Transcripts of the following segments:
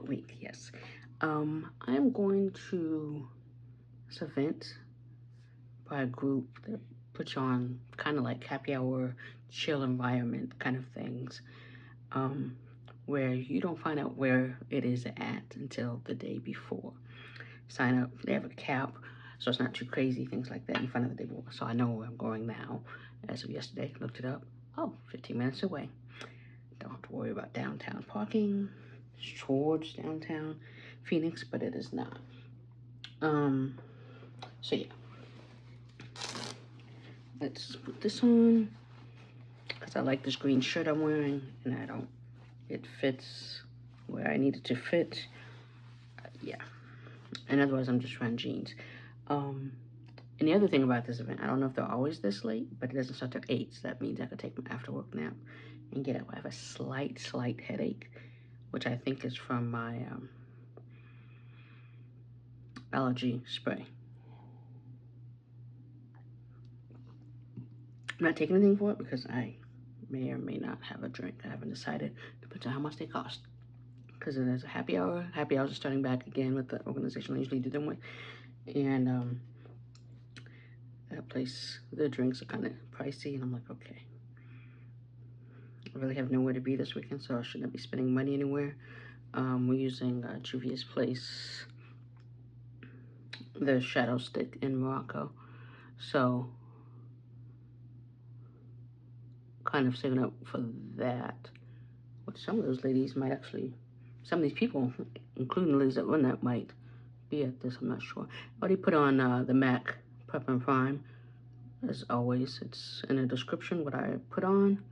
week, yes. I'm going to this event by a group that puts on kind of like happy hour, chill environment kind of things, um, where you don't find out where it is at until the day before. Sign up, they have a cap, so it's not too crazy, things like that. You find out the day before. So I know where I'm going now. As of yesterday, looked it up. Oh, 15 minutes away. Don't have to worry about downtown parking. It's towards downtown Phoenix, but it is not. So yeah. Let's put this on because I like this green shirt I'm wearing, and it fits where I need it to fit. Yeah. And otherwise, I'm just wearing jeans. And the other thing about this event, I don't know if they're always this late, but it doesn't start till 8, so that means I could take my after work nap and get up. I have a slight headache, which I think is from my allergy spray. I'm not taking anything for it because I may or may not have a drink. I haven't decided. Depends on how much they cost. Because there's a happy hour. Happy hours are starting back again with the organization I usually do them with. And that place, the drinks are kind of pricey. And I'm like, okay. I really have nowhere to be this weekend, so I shouldn't be spending money anywhere. We're using Juvia's place, the shadow stick in Morocco. So, kind of saving up for that. Which some of those ladies might actually, some of these people, including the ladies that run that, might be at this. I'm not sure. I already put on the MAC Prep and Prime. As always, it's in the description what I put on.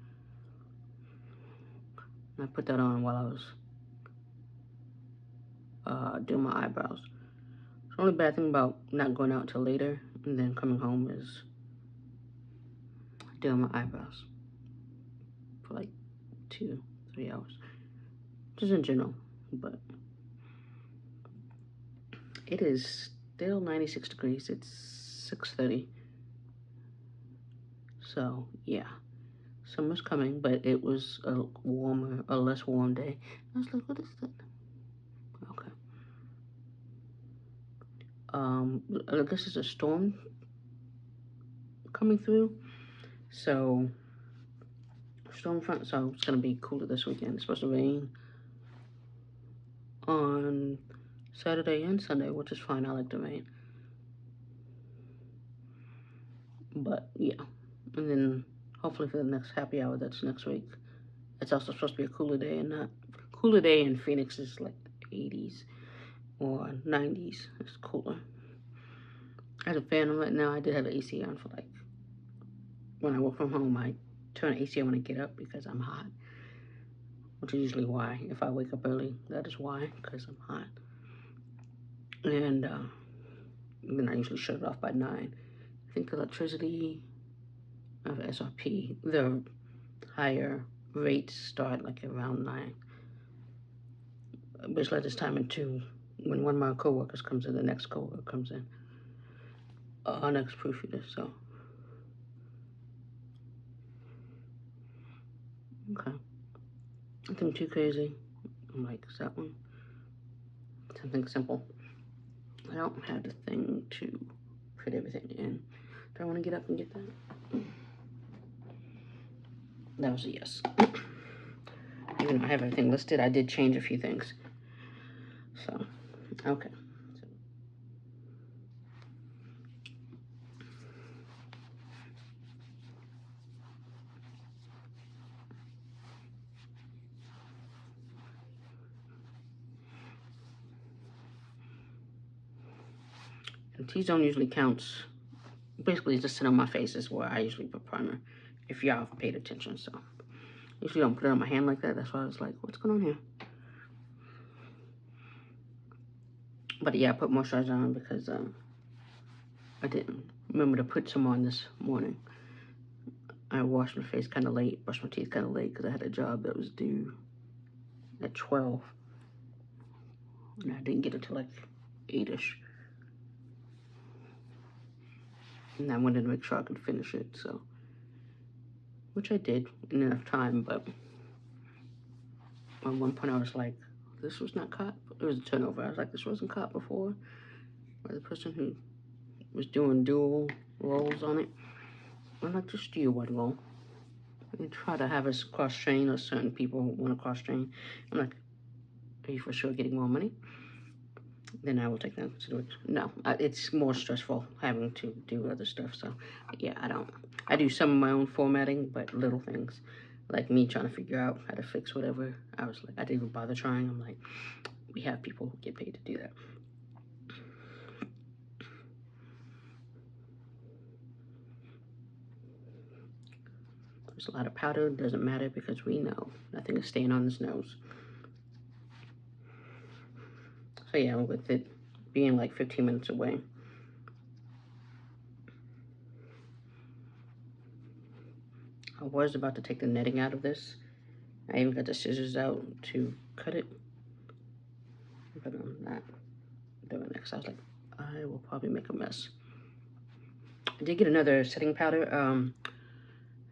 And I put that on while I was doing my eyebrows. The only bad thing about not going out till later and then coming home is doing my eyebrows for like 2-3 hours. Just in general, but it is still 96 degrees. It's 6:30. So yeah, summer's coming, but it was a less warm day. I was like, what is that? Okay. I guess it's a storm coming through. So storm front, so it's gonna be cooler this weekend. It's supposed to rain on Saturday and Sunday, which is fine. I like the rain. But yeah, and then hopefully for the next happy hour, that's next week. It's also supposed to be a cooler day, and not cooler day in Phoenix is like 80s or 90s. It's cooler. I have a fan on right now. I did have the AC on for like when I work from home. I turn the AC on when I get up because I'm hot, which is usually why. If I wake up early, that is why, because I'm hot. And then I usually shut it off by 9. I think electricity of SRP, the higher rates start like around 9. Basically at this time in 2, when one of my coworkers comes in, the next coworker comes in. Our next proofreader, so. Okay. Nothing too crazy. I'm like, is that one? Something simple. I don't have the thing to put everything in. Do I want to get up and get that? That was a yes. Even though I have everything listed, I did change a few things. So, okay. And T-zone usually counts. Basically, just sit on my face is where I usually put primer. If y'all have paid attention, so. Usually don't put it on my hand like that. That's why I was like, what's going on here? But yeah, I put moisturizer on because I didn't remember to put some on this morning. I washed my face kind of late, brushed my teeth kind of late because I had a job that was due at 12. And I didn't get it till like 8-ish. And I wanted to make sure I could finish it, so. Which I did in enough time, but at one point I was like, this was not caught. It was a turnover. I was like, this wasn't caught before. By the person who was doing dual rolls on it. I'm like, just do one roll. And try to have us cross-train, or certain people want to cross-train. I'm like, are you for sure getting more money? Then I will take that into consideration. No, it's more stressful having to do other stuff. So, yeah, I do some of my own formatting, but little things. Like me trying to figure out how to fix whatever. I was like, I didn't even bother trying. I'm like, we have people who get paid to do that. There's a lot of powder. It doesn't matter because we know nothing is staying on this nose. So yeah, with it being like 15 minutes away, I was about to take the netting out of this. I even got the scissors out to cut it, but I'm not doing it because I was like, I will probably make a mess. I did get another setting powder,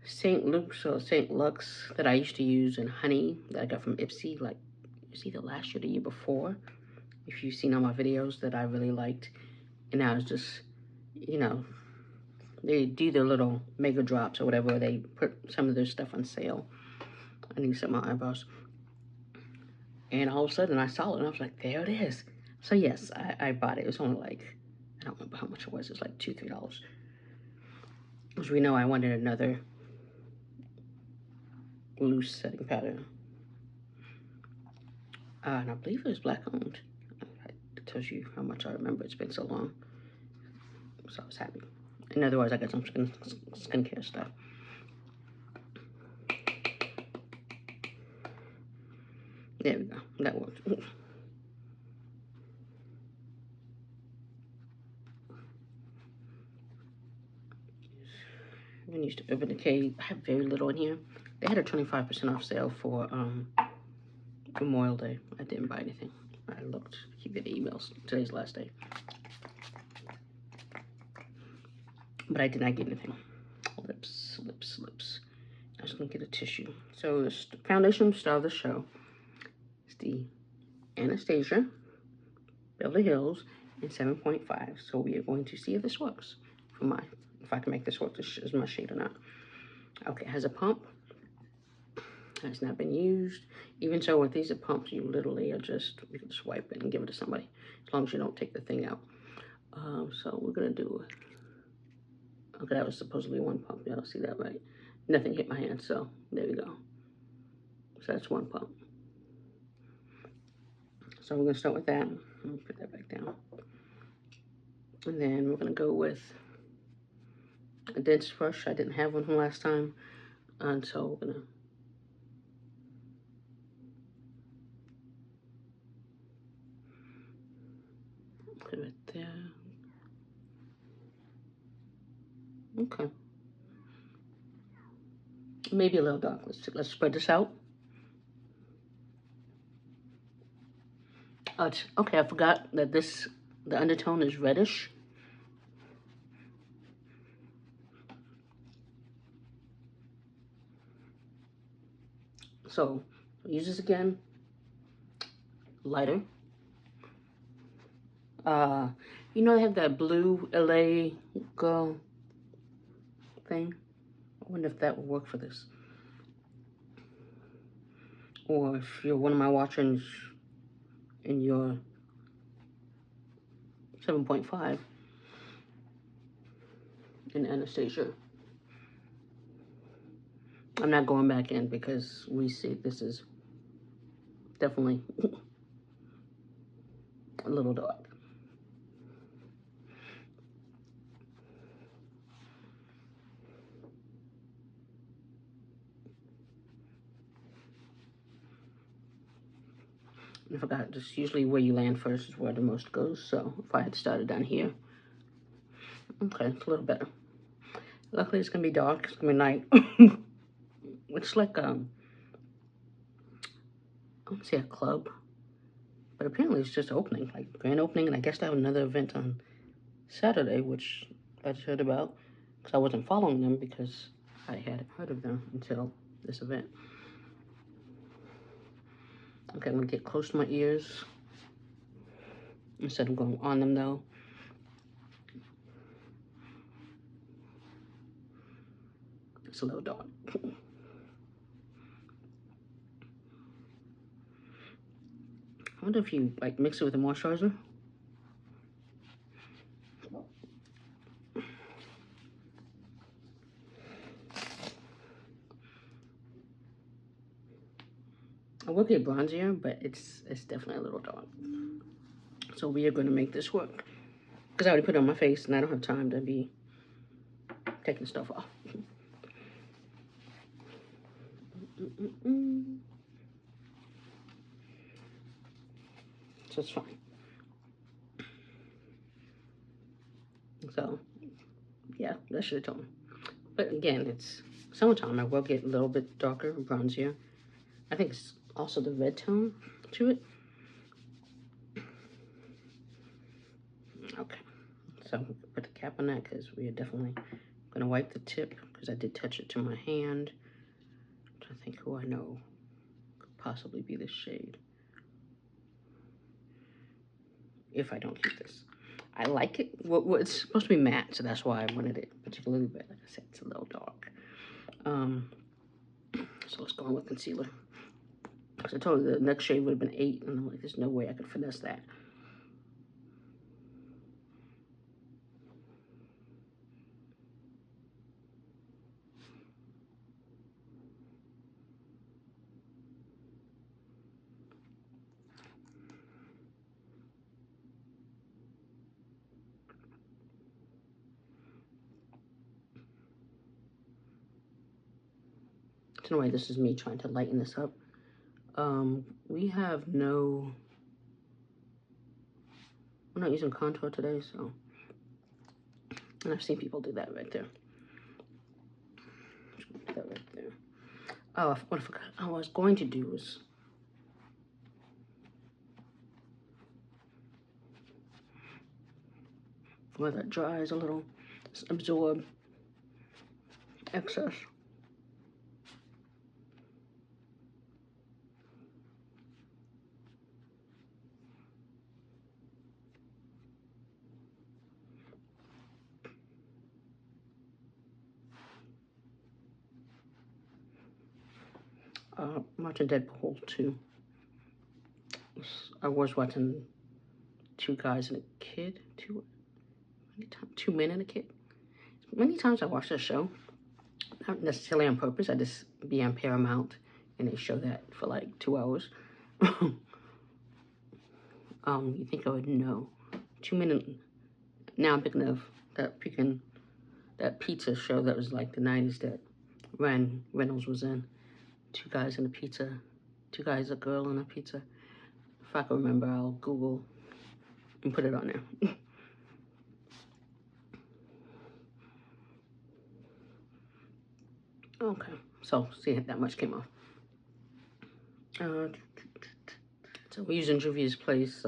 St. Luke's or St. Lux, that I used to use in honey, that I got from Ipsy, like, it was either last year or the year before. If you've seen all my videos, that I really liked. And now it's just, you know, they do their little mega drops or whatever. They put some of their stuff on sale. I need to set my eyebrows. And all of a sudden I saw it and I was like, there it is. So yes, I bought it. It was only like, I don't remember how much it was. It was like $2, $3. As we know, I wanted another loose setting powder. And I believe it was black owned. It tells you how much I remember. It's been so long. So I was happy. In other words, I got some skincare stuff. There we go. That worked. I used to Urban Decay. I have very little in here. They had a 25% off sale for Memorial Day. I didn't buy anything. I looked. Keep getting emails. Today's last day. But I did not get anything. Lips. I'm just going to get a tissue. So the foundation star of the show is the Anastasia Beverly Hills in 7.5. So we are going to see if this works. If I can make this work as my shade or not. Okay, it has a pump. Has not been used. Even so, with these pumps, you literally are you can just wipe it and give it to somebody, as long as you don't take the thing out. So we're gonna do it. Okay, that was supposedly one pump. Y'all don't see that, right? Nothing hit my hand, so there we go. So that's one pump. So we're gonna start with that. Let me put that back down. And then we're gonna go with a dense brush. I didn't have one from last time, and so we're gonna put it there. Okay. Maybe a little dark. Let's spread this out. Okay, I forgot that the undertone is reddish. So use this again. Lighter. You know they have that blue LA girl thing. I wonder if that would work for this. Or if you're one of my watchers in your 7.5 in Anastasia. I'm not going back in because we see this is definitely a little dark. I forgot, just usually where you land first is where the most goes. So if I had started down here, okay, it's a little better. Luckily, it's gonna be dark. It's gonna be night. It's like I don't say a club, but apparently it's just opening, like grand opening. And I guess they have another event on Saturday, which I just heard about because I wasn't following them because I hadn't heard of them until this event. Okay, I'm gonna get close to my ears instead of going on them though. It's a little dark. I wonder if you like mix it with a moisturizer. I will get bronzier, but it's definitely a little dark. So we are going to make this work. Because I already put it on my face and I don't have time to be taking stuff off. So it's fine. So, yeah, that should have told me. But again, it's summertime. I will get a little bit darker, bronzier. I think it's also the red tone to it. Okay, so put the cap on that because we are definitely going to wipe the tip because I did touch it to my hand. I'm trying to think who I know could possibly be this shade. If I don't keep this. I like it. Well, it's supposed to be matte, so that's why I wanted it particularly, but like I said, it's a little dark. So let's go on with concealer. So I told you the next shade would have been 8, and I'm like, there's no way I could finesse that. So anyway, this is me trying to lighten this up. We have no, we're not using contour today, so, and I've seen people do that right there. Put that right there. Oh, what I forgot. Oh, what I was going to do was, where that dries a little, absorb excess. I'm watching Deadpool 2. I was watching Two Guys and a Kid. Two Men and a Kid. Many times I watch that show, not necessarily on purpose. I just be on Paramount and they show that for like 2 hours. You think I would know? 2 Men and... Now I'm thinking of that pizza show that was like the 90s that Ryan Reynolds was in. Two Guys and a Pizza. Two Guys, a Girl, and a Pizza. If I can remember, I'll Google and put it on there. Okay, so see, that much came off. So we're using Juvia's Place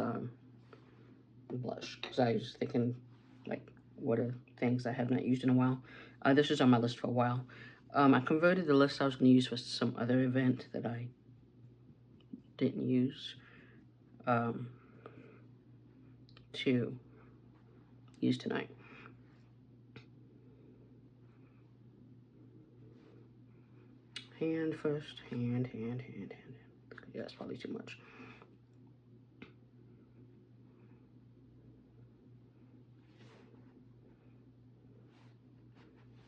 blush because I was thinking, like, what are things I have not used in a while. This was on my list for a while. I converted the list I was going to use for some other event that I didn't use to use tonight. Hand first, hand. Yeah, that's probably too much.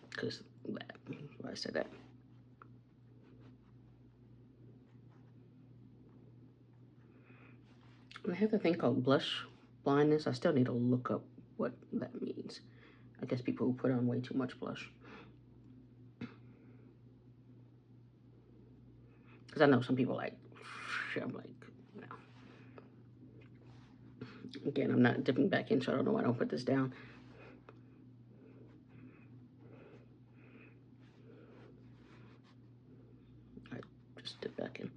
Because why I said that. And I have a thing called blush blindness. I still need to look up what that means. I guess people who put on way too much blush. Because I know some people like, I'm like, no. Again, I'm not dipping back in, so I don't know why I don't put this down. I just dip back in.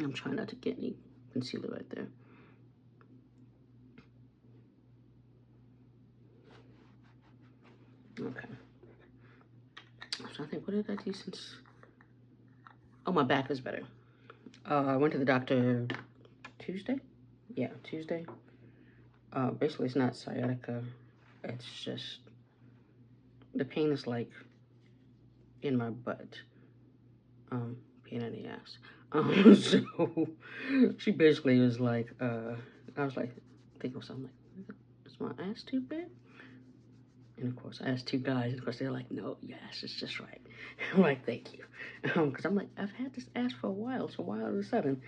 I'm trying not to get any concealer right there. Okay. think, what did I do since? Oh, my back is better. I went to the doctor Tuesday. Yeah, Tuesday. Basically, it's not sciatica. It's just the pain is like in my butt. Pain in the ass. So she basically was like, I was like, thinking of something like, is my ass too big? And of course, I asked two guys, and of course, they're like, no, yes, it's just right. I'm like, thank you. Because I'm like, I've had this ass for a while, so why all of a sudden?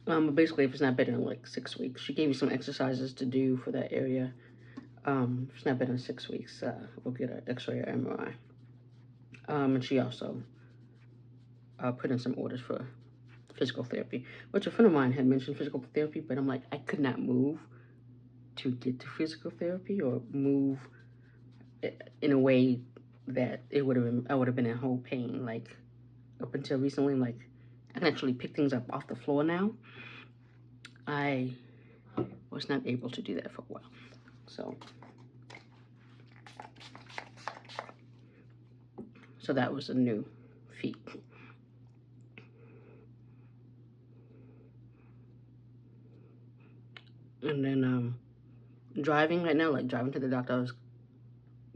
But basically, if it's not better in like 6 weeks, she gave me some exercises to do for that area. If it's not better in 6 weeks, we'll get an x-ray or MRI. And she also put in some orders for physical therapy, which a friend of mine had mentioned physical therapy, but I'm like, I could not move to get to physical therapy or move in a way that it would have been, I would have been in whole pain. Like up until recently, like I can actually pick things up off the floor now. I was not able to do that for a while. So that was a new feat. And then driving right now, like driving to the doctor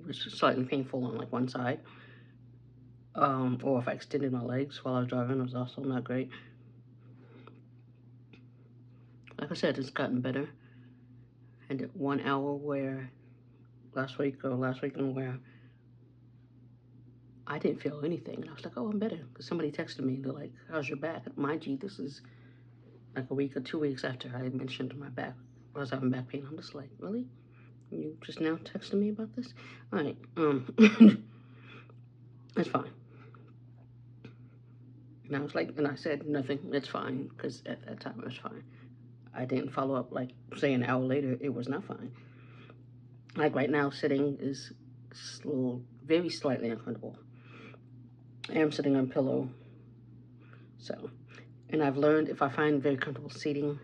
was slightly painful on like one side. Or if I extended my legs while I was driving, it was also not great. Like I said, it's gotten better. I did 1 hour where last weekend where I didn't feel anything. And I was like, oh, I'm better. Because somebody texted me, they're like, how's your back? Mind you, this is like a week or 2 weeks after I mentioned my back. I was having back pain. I'm just like, really? You just now texting me about this? All right. It's fine. And I was like, and I said nothing. It's fine. Because at that time it was fine. I didn't follow up, like, say an hour later, it was not fine. Like right now, sitting is very slightly uncomfortable. I am sitting on a pillow. So, and I've learned if I find a very comfortable seating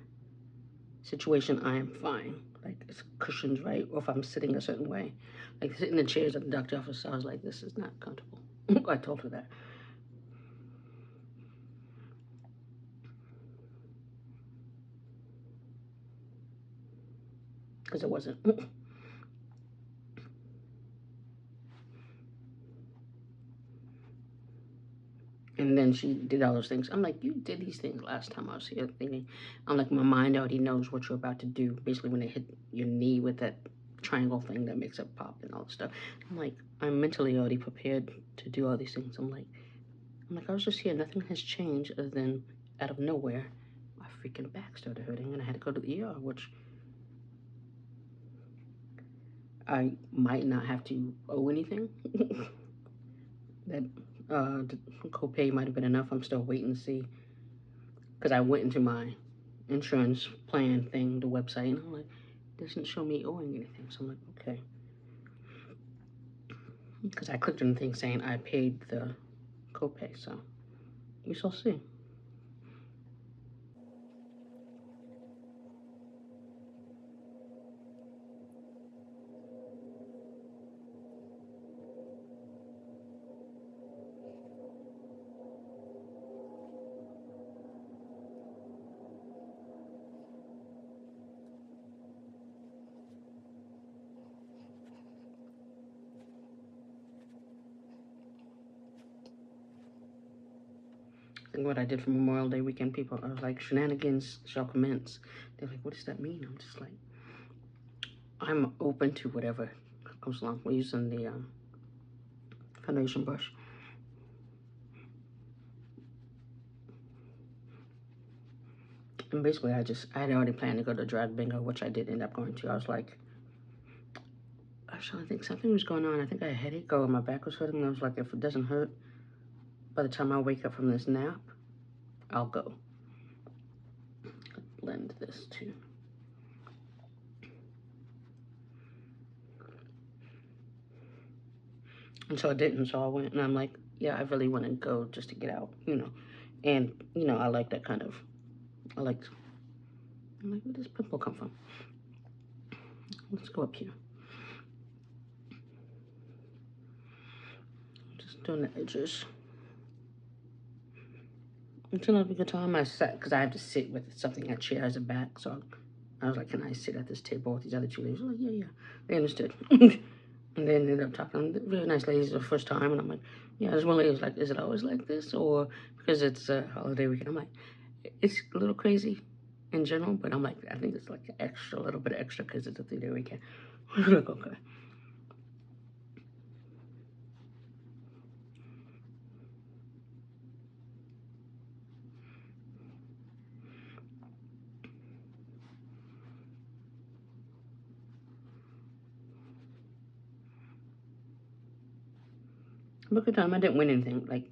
situation, I am fine. Like it's cushions right, or if I'm sitting a certain way. Like sitting in the chairs at the doctor's office, I was like, this is not comfortable. I told her that. Because it wasn't. And then she did all those things. I'm like, you did these things last time I was here thinking. I'm like, my mind already knows what you're about to do. Basically, when they hit your knee with that triangle thing that makes it pop and all that stuff. I'm like, I'm mentally already prepared to do all these things. I'm like, I was just here. Nothing has changed other than out of nowhere, my freaking back started hurting and I had to go to the ER, which I might not have to owe anything. That the copay might have been enough. I'm still waiting to see. Because I went into my insurance plan thing, the website, and I'm like, it doesn't show me owing anything. So I'm like, okay. Because I clicked on the thing saying I paid the copay, so we shall see. And what I did for Memorial Day weekend, people, I was like, shenanigans shall commence. They're like, what does that mean? I'm just like, I'm open to whatever comes along. We're using the foundation brush. And basically, I had already planned to go to drag bingo, which I did end up going to. I was like, actually, I think something was going on. I think I had a headache or my back was hurting. And I was like, if it doesn't hurt by the time I wake up from this nap, I'll go. Blend this too. And so I didn't. So I went, and I'm like, yeah, I really want to go just to get out, you know. And you know, I like that kind of. I'm like, where does pimple come from? Let's go up here. Just doing the edges. It's another good time. I sat because I have to sit with something that chair has a back, so I was like, "Can I sit at this table with these other two ladies?" Like, yeah, yeah, they understood. And then ended up talking to really nice ladies the first time, and I'm like, "Yeah." There's one lady was like, "Is it always like this, or because it's a holiday weekend?" I'm like, "It's a little crazy in general, but I'm like, I think it's like extra, a little bit extra because it's a 3-day weekend." I'm like, okay. But good time. I didn't win anything. Like,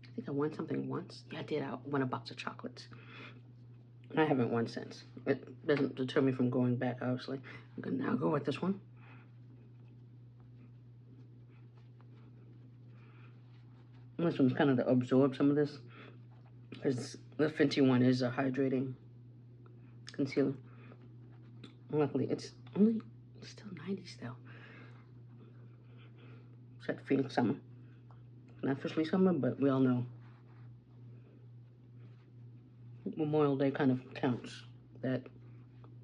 I think I won something once. Yeah, I did. I won a box of chocolates. I haven't won since. It doesn't deter me from going back, obviously. I'm gonna now go with this one. This one's kind of to absorb some of this. Because the Fenty one is a hydrating concealer. Luckily, it's only still 90s though. It's at Phoenix summer. Not officially summer, but we all know Memorial Day kind of counts that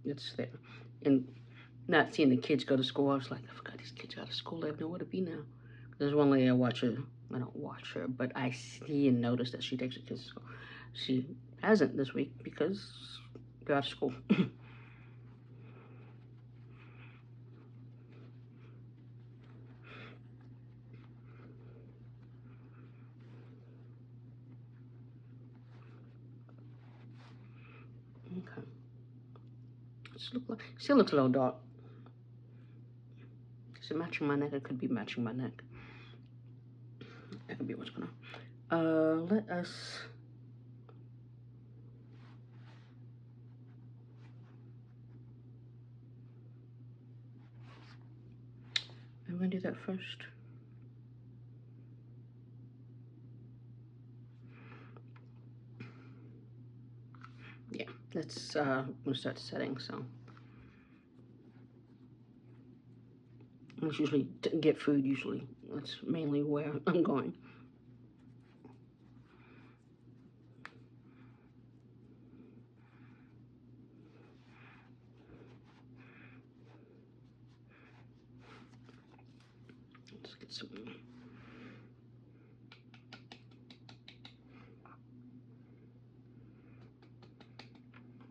it's there. And not seeing the kids go to school, I was like, I forgot these kids out of school. They have nowhere to be now. There's one lady I watch her. I don't watch her, but I see and notice that she takes her kids to school. She hasn't this week because they're out of school. Okay. Still looks a little dark. Is it matching my neck? It could be matching my neck. That could be what's going on. Let us. I'm gonna do that first. Yeah, let's. I'm gonna start setting. So. Let's usually get food, usually. That's mainly where I'm going. Let's get some.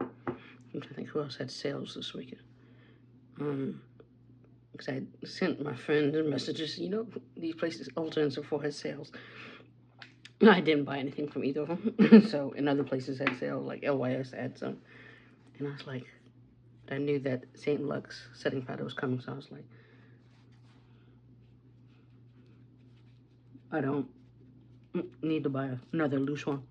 I'm trying to think who else had sales this weekend. Because I sent my friends messages, you know, these places, Ulta and Sephora had sales. I didn't buy anything from either of them. So, and other places had sales, like LYS had some. And I was like, I knew that St. Luxe setting powder was coming, so I was like, I don't need to buy another loose one.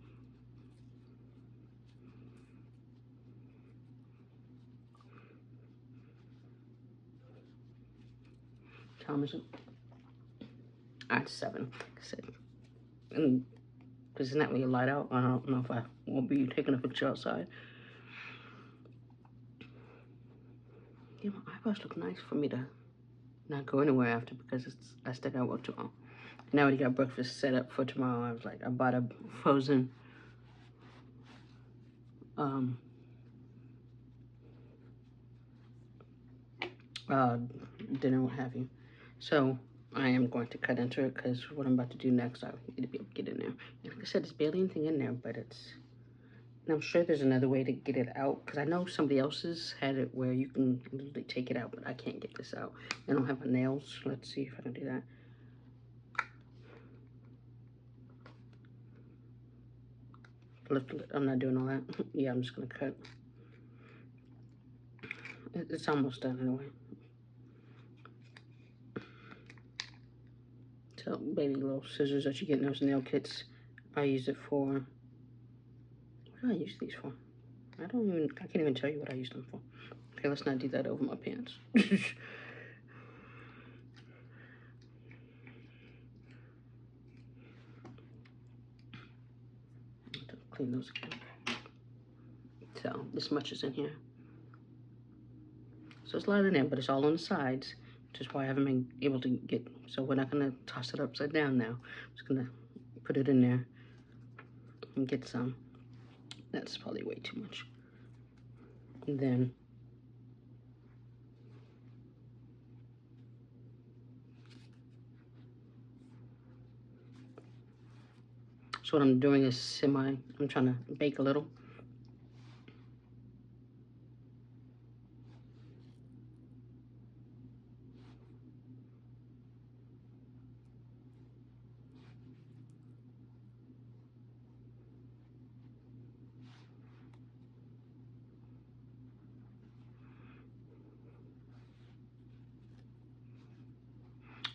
Time is it? At 7. Like I said, and because it's not really light out, I don't know if I won't be taking a picture outside. Yeah, my eyebrows look nice for me to not go anywhere after because I still got work tomorrow. And I already got breakfast set up for tomorrow. I was like, I bought a frozen dinner, what have you. So I am going to cut into it because what I'm about to do next, I need to be able to get in there. And like I said, there's barely anything in there, but it's. And I'm sure there's another way to get it out because I know somebody else's had it where you can literally take it out, but I can't get this out. I don't have my nails. Let's see if I can do that. I'm not doing all that. Yeah, I'm just gonna cut. It's almost done anyway. So baby little scissors that you get in those nail kits. I use it for. What do I use these for? I can't even tell you what I use them for. Okay, let's not do that over my pants. Clean those again. So this much is in here. So it's a lot in there, but it's all on the sides. which is why I haven't been able to get, so we're not gonna toss it upside down now. I'm just gonna put it in there and get some. That's probably way too much. And then so what I'm doing is I'm trying to bake a little.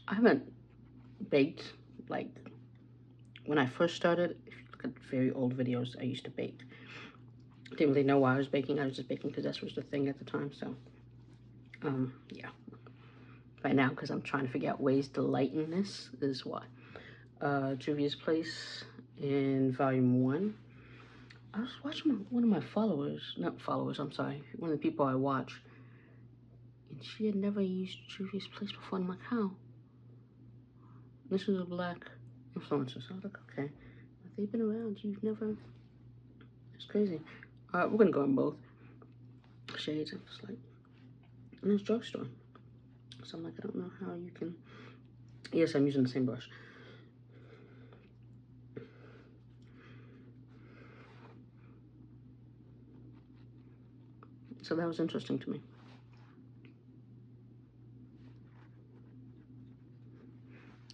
I haven't baked, like, when I first started. If you look at very old videos, I used to bake. Didn't really know why I was baking. I was just baking because that was the thing at the time. So, yeah. Right now, because I'm trying to figure out ways to lighten this, is why. Juvia's Place in Volume 1. I was watching one of my followers, not followers, I'm sorry, one of the people I watch, and she had never used Juvia's Place before. I'm like, how? This is a black influencer. So I was like, okay, if they've been around, you've never, it's crazy. We're gonna go in both shades. I'm just like, in this drugstore. So I'm like, I don't know how you can, yes, I'm using the same brush. So that was interesting to me.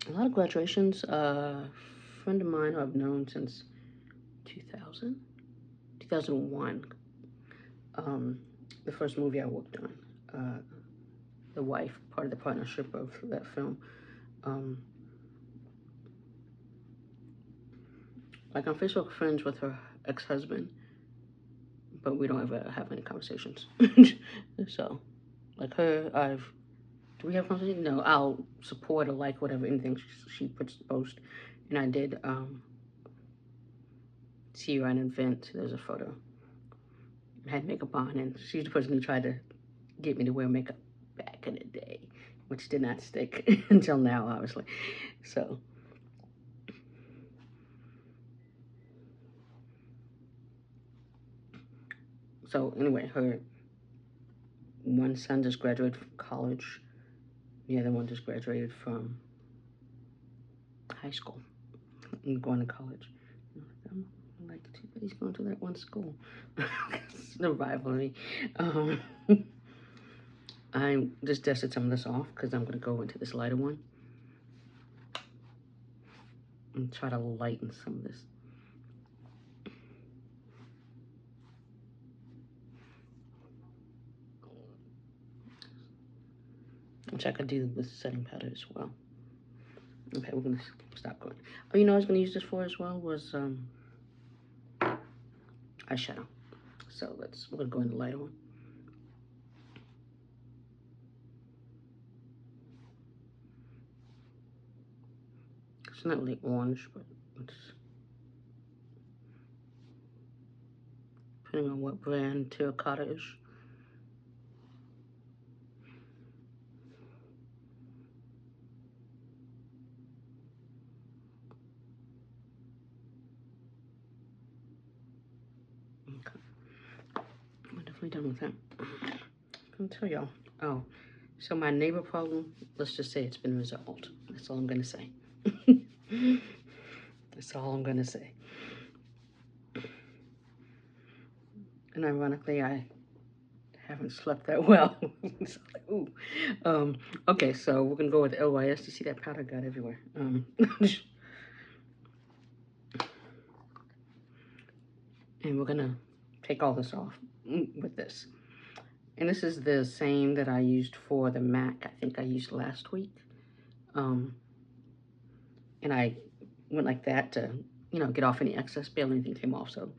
A lot of graduations. A friend of mine who I've known since 2001. The first movie I worked on. The wife, part of the partnership of that film. Like, I'm Facebook friends with her ex-husband, but we don't ever have any conversations. So, like her, do we have conversations? No, I'll support or like whatever, anything she puts post. And I did see her at an event. There's a photo. I had makeup on, and she's the person who tried to get me to wear makeup back in the day, which did not stick until now, obviously. So anyway, her one son just graduated from college. The other one just graduated from high school and going to college. I'm like, too bad he's going to that one school. It's no rivalry. I just dusted some of this off because I'm going to go into this lighter one and try to lighten some of this. Which I could do with setting powder as well. Okay, we're going to stop going. Oh, you know what I was going to use this for as well was eyeshadow. So we're going to go in the lighter one. It's not really orange, but it's depending on what brand. Terracotta is. Okay. I'm definitely done with that. I'm gonna tell y'all. Oh, so my neighbor problem, let's just say it's been resolved. That's all I'm gonna say. That's all I'm gonna say. And ironically, I haven't slept that well. So, like, ooh. Okay, so we're gonna go with LYS. You see that powder got everywhere. And we're gonna take all this off with this. And this is the same that I used for the MAC. I think I used last week. And I went like that to, get off any excess. Barely anything came off. So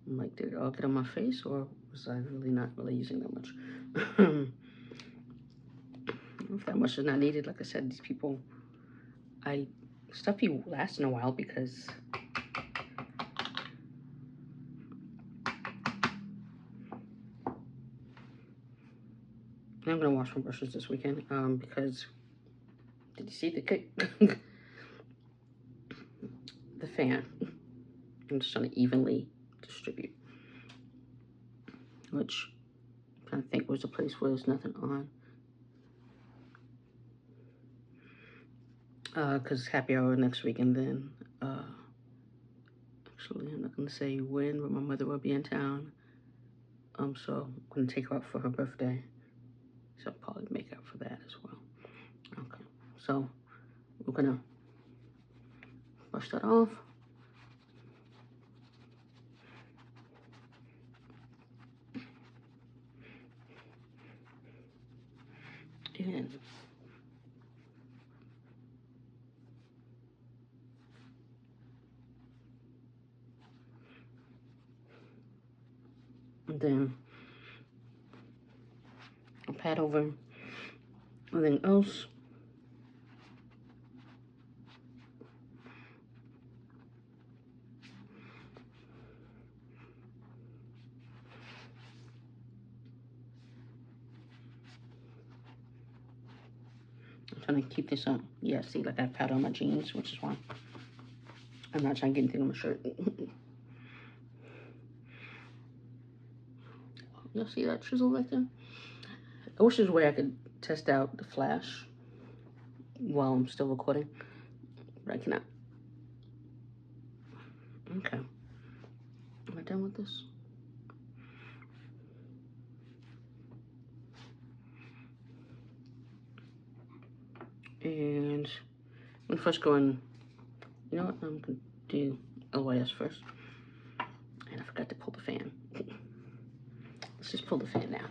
I'm like, did it all get on my face, or was I really not using that much? I don't know if that much is not needed. Like I said, these people, stuff be lasting a while because I'm gonna wash my brushes this weekend because did you see the the fan? I'm just trying to evenly distribute, which I'm trying to think was a place where there's nothing on. Because happy hour next week, and then actually I'm not gonna say when, but my mother will be in town. So I'm gonna take her out for her birthday. So I'll probably make up for that as well. Okay, so we're gonna brush that off. And then I'll pat over anything else. I'm trying to keep this up. Yeah, see, like I pat on my jeans, which is why I'm not trying to get anything on my shirt. You'll see that chisel right there? I wish there's a way I could test out the flash while I'm still recording, but I cannot. Okay. Am I done with this? And I'm gonna first go in, you know what, I'm gonna do LYS first. And I forgot to pull the fan. Let's just pull the fan now.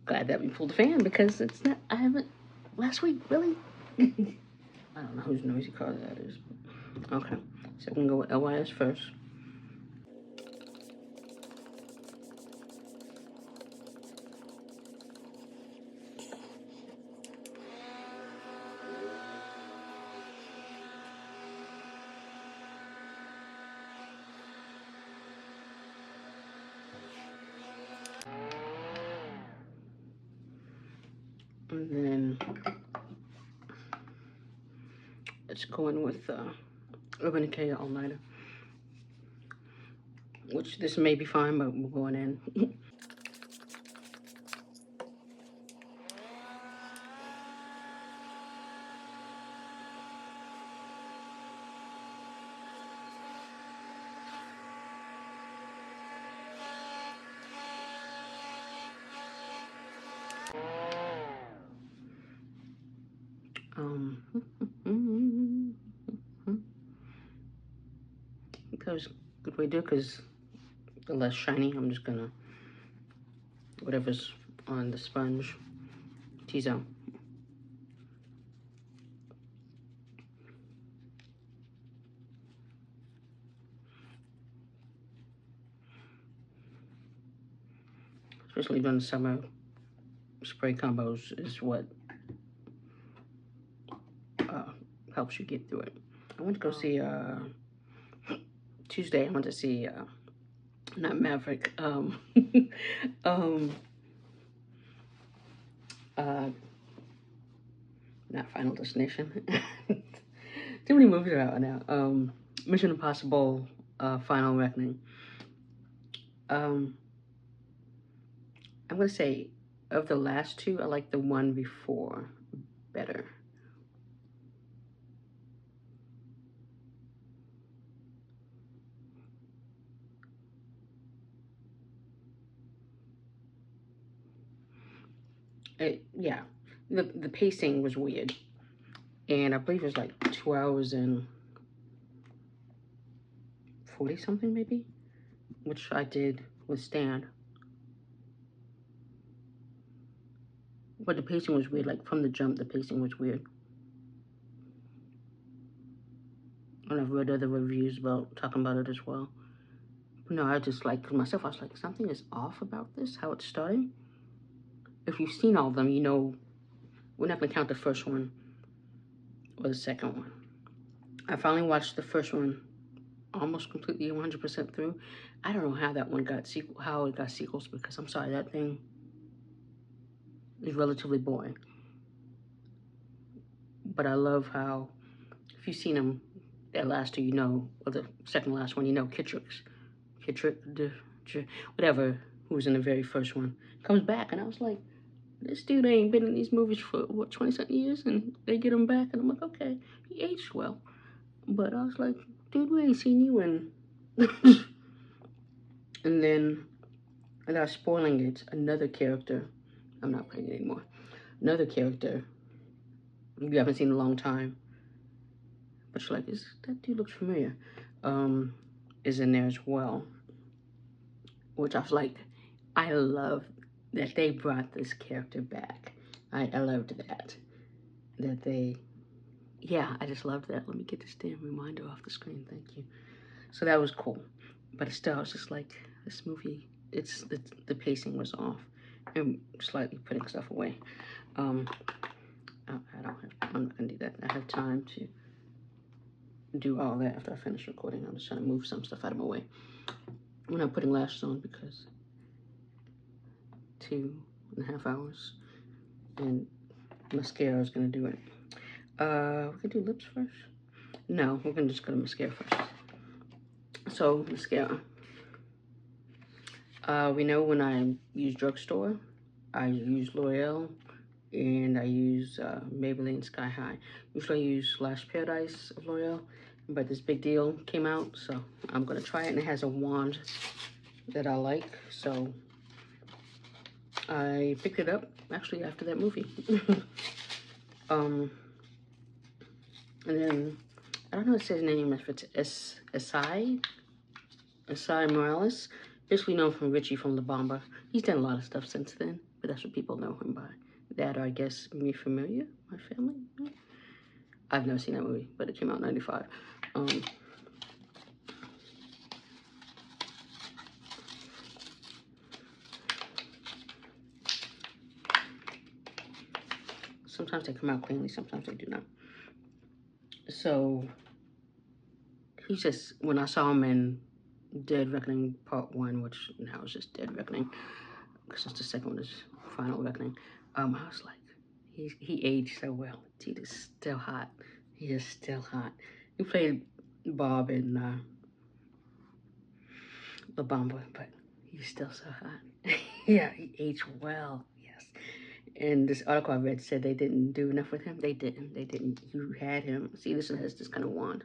Glad that we pulled the fan because it's not, I haven't, last week, really? I don't know whose noisy car that is. Okay, so we're gonna go with LYS first. And then let's go in with Urban Decay All Nighter, which this may be fine, but we're going in. That was a good way to do it because the less shiny, I'm just gonna, whatever's on the sponge, tease out. Especially during the summer, spray combos is what helps you get through it. I went to go see, Tuesday, I went to see, not Maverick, not Final Destination. Too many movies are out now. Mission Impossible, Final Reckoning. I'm gonna say, of the last two, I like the one before better. Yeah, the pacing was weird, and I believe it was like 2 hours and 40 something maybe, which I did withstand. But the pacing was weird, like from the jump, the pacing was weird. And I've read other reviews about talking about it as well. No, I just like myself. I was like, something is off about this. How it's starting. If you've seen all of them, you know we're not gonna count the first one or the second one. I finally watched the first one almost completely 100% through. I don't know how that one got how it got sequels, because I'm sorry, that thing is relatively boring. But I love how, if you've seen them, that last two, you know, or the second last one, you know, Kittrick, whatever, who was in the very first one, comes back, and I was like, this dude ain't been in these movies for, what, 20-something years, and they get him back, and I'm like, okay, he aged well. But I was like, dude, we ain't seen you in... And then, without spoiling it, another character, I'm not playing it anymore, another character you haven't seen in a long time, but you're like, that dude looks familiar, is in there as well. Which I was like, I love that they brought this character back. I loved that. That they, yeah, I just loved that. Let me get this damn reminder off the screen, thank you. So that was cool. But still, I was just like, this movie, the pacing was off. And slightly putting stuff away. I'm not gonna do that. I have time to do all that after I finish recording. I'm just trying to move some stuff out of my way. I'm not putting lashes on because 2.5 hours, and mascara is gonna do it. We can do lips first. No, we're gonna just go to mascara first. So mascara. We know when I use drugstore, I use L'Oreal, and I use Maybelline Sky High. Usually I use Lash Paradise of L'Oreal, but this big deal came out, so I'm gonna try it, and it has a wand that I like, so I picked it up actually after that movie. And then I don't know what it says name, if it's Esai Morales, basically known from Richie from La Bamba. He's done a lot of stuff since then, but that's what people know him by. That, or I guess, Me Familiar, My Family. I've never seen that movie, but it came out in '95. Sometimes they come out cleanly, sometimes they do not. So he's just, when I saw him in Dead Reckoning Part 1, which now is just Dead Reckoning, since the second one is Final Reckoning, I was like, he aged so well. Dude is still hot. He is still hot. He played Bob in La Bamba, but he's still so hot. Yeah, he aged well, yes. And this article I read said they didn't do enough with him. They didn't. You had him. See, this has this kind of wand.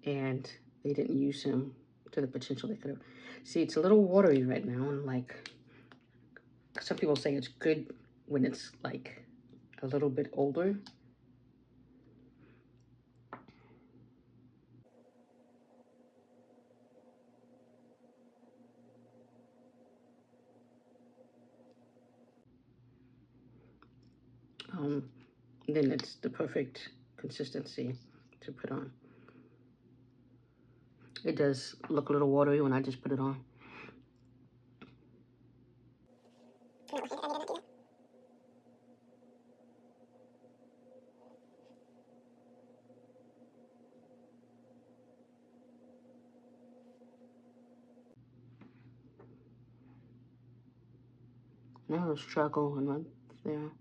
And they didn't use him to the potential they could have. See, it's a little watery right now, and like, some people say it's good when it's like a little bit older. Then it's the perfect consistency to put on. It does look a little watery when I just put it on. Now the struggle and right there.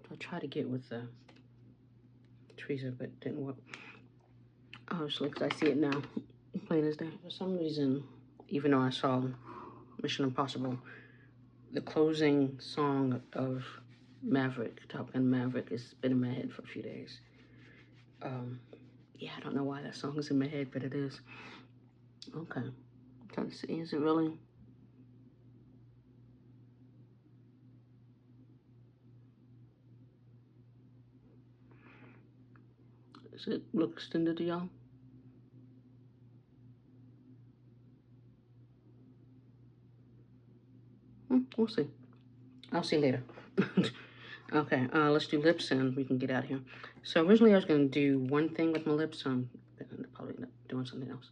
I tried to get with the tweezer, but it didn't work. Obviously, because I see it now, plain as day. For some reason, even though I saw Mission Impossible, the closing song of Maverick, Top Gun Maverick, has been in my head for a few days. Yeah, I don't know why that song is in my head, but it is. Okay, I'm trying to see, is it really? Does it look extended to y'all? We'll see. I'll see later. Okay, let's do lips and we can get out of here. So originally I was going to do one thing with my lips, so I'm probably not doing something else.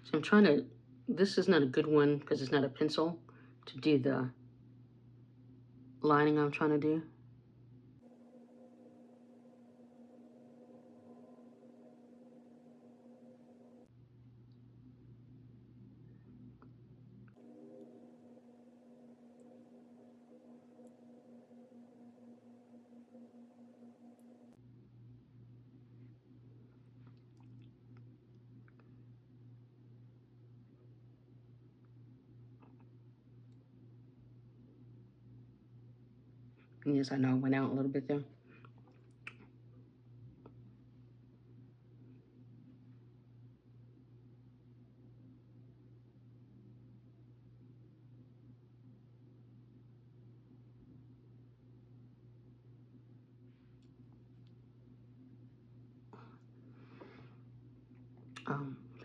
So I'm trying to, this is not a good one because it's not a pencil to do the lining I'm trying to do. Yes, I know I went out a little bit there.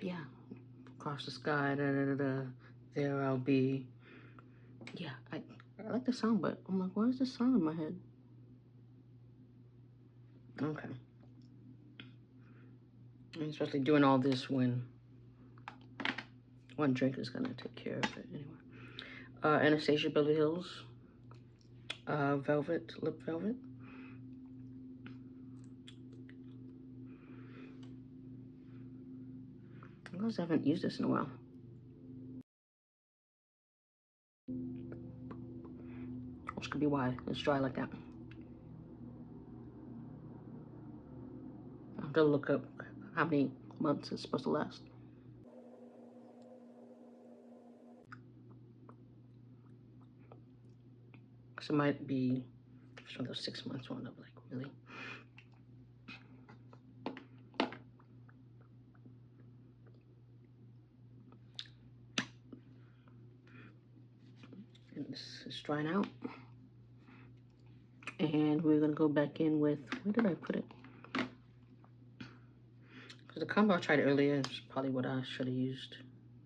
Yeah, across the sky, da da da da. There I'll be. Yeah, I like the song, but I'm like, why is this song in my head? Okay. And especially doing all this when one drink is gonna take care of it anyway. Anastasia Beverly Hills, velvet, lip velvet. I guess I haven't used this in a while. Which could be why it's dry like that. I have to look up how many months it's supposed to last. Because it might be just one of those 6 months one of like, really? And this is drying out. And we're gonna go back in with, where did I put it? Because the combo I tried earlier is probably what I should have used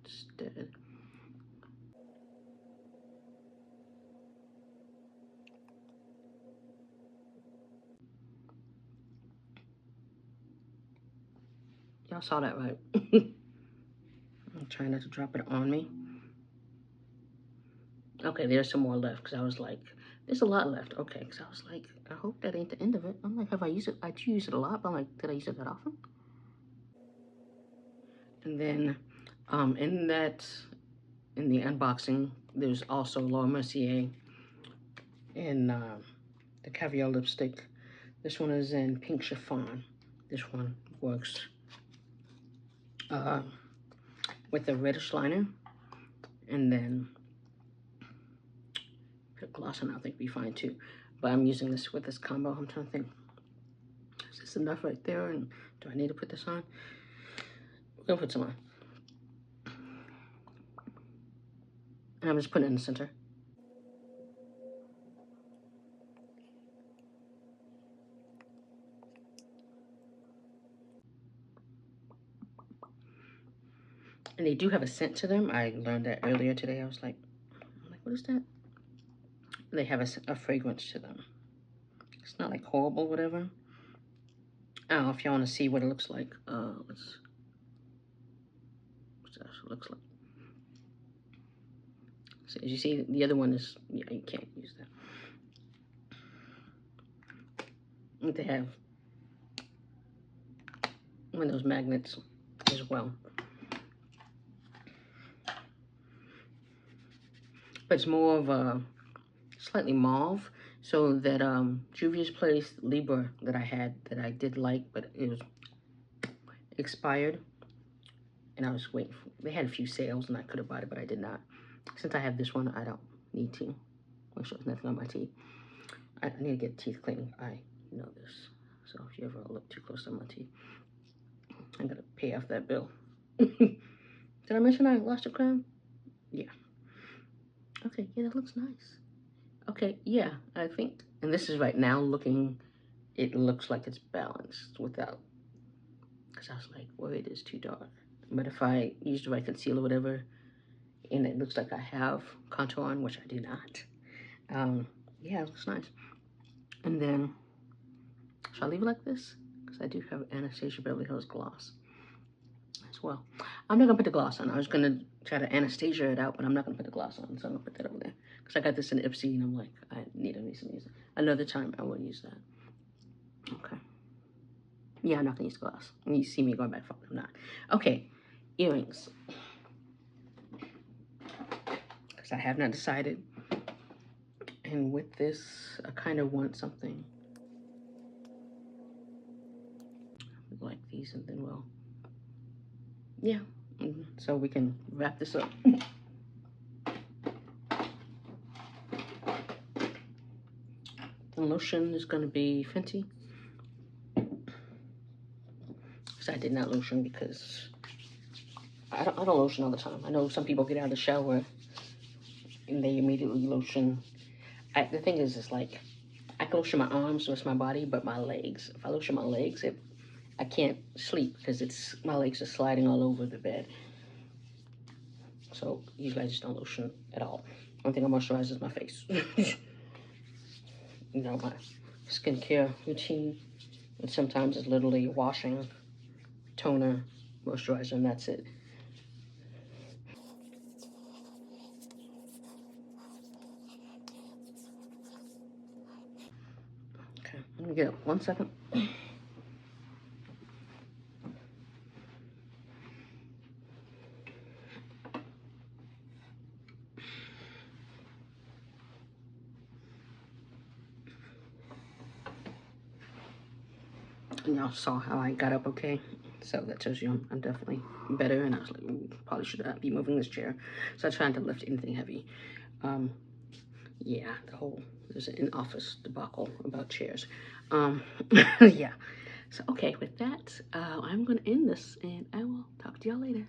instead. Y'all saw that, right? I'm trying not to drop it on me. Okay, there's some more left because I was like, there's a lot left. Okay, because I was like, I hope that ain't the end of it. I'm like, have I used it? I do use it a lot, but I'm like, did I use it that often? And then in the unboxing, there's also Laura Mercier in the Caviar lipstick. This one is in pink chiffon. This one works with a reddish liner, and then put gloss on. I think be fine too. But I'm using this with this combo. I'm trying to think, is this enough right there? And do I need to put this on? We're gonna put some on. And I'm just putting it in the center. And they do have a scent to them. I learned that earlier today. I'm like, what is that? They have a fragrance to them. It's not like horrible, whatever. I don't know if y'all want to see what it looks like. What's that looks like? So as you see, the other one is, yeah, you can't use that. They have one of those magnets as well. But it's more of a slightly mauve. So that Juvia's Place Libra that I had that I did like, but it was expired. And I was waiting for, they had a few sales and I could have bought it, but I did not. Since I have this one, I don't need to. Make sure there's nothing on my teeth. I need to get teeth cleaning. I know this. So if you ever look too close to my teeth, I'm gonna pay off that bill. Did I mention I lost a crown? Yeah. Okay, yeah, that looks nice. Okay, yeah, I think, and this is right now looking, it looks like it's balanced without, because I was like, well, it is too dark. But if I use the right concealer or whatever, and it looks like I have contour on, which I do not, yeah, it looks nice. And then, shall I leave it like this? Because I do have Anastasia Beverly Hills gloss as well. I'm not gonna put the gloss on. I was gonna try to Anastasia it out, but I'm not gonna put the gloss on, so I'm gonna put that over there. Because I got this in Ipsy, and I'm like, I need to use it. Another time, I will use that. Okay. Yeah, I'm not gonna use glass. And you see me going back from I'm not. Okay, earrings. Because I have not decided. And with this, I kind of want something these, and then we'll, yeah. So we can wrap this up. The lotion is going to be Fenty. So I did not lotion because I don't lotion all the time. I know some people get out of the shower and they immediately lotion. The thing is, it's like, I can lotion my arms, so it's my body, but my legs. If I lotion my legs, I can't sleep because my legs are sliding all over the bed. So usually I just don't lotion at all. One thing I moisturize is my face. You know, my skincare routine. And sometimes it's literally washing, toner, moisturizer, and that's it. Okay, let me get up 1 second. And y'all saw how I got up okay. So that tells you I'm definitely better. And I was like, ooh, probably should not be moving this chair. So I tried to lift anything heavy. Yeah, there's an in-office debacle about chairs. Yeah. So, okay, with that, I'm going to end this, and I will talk to y'all later.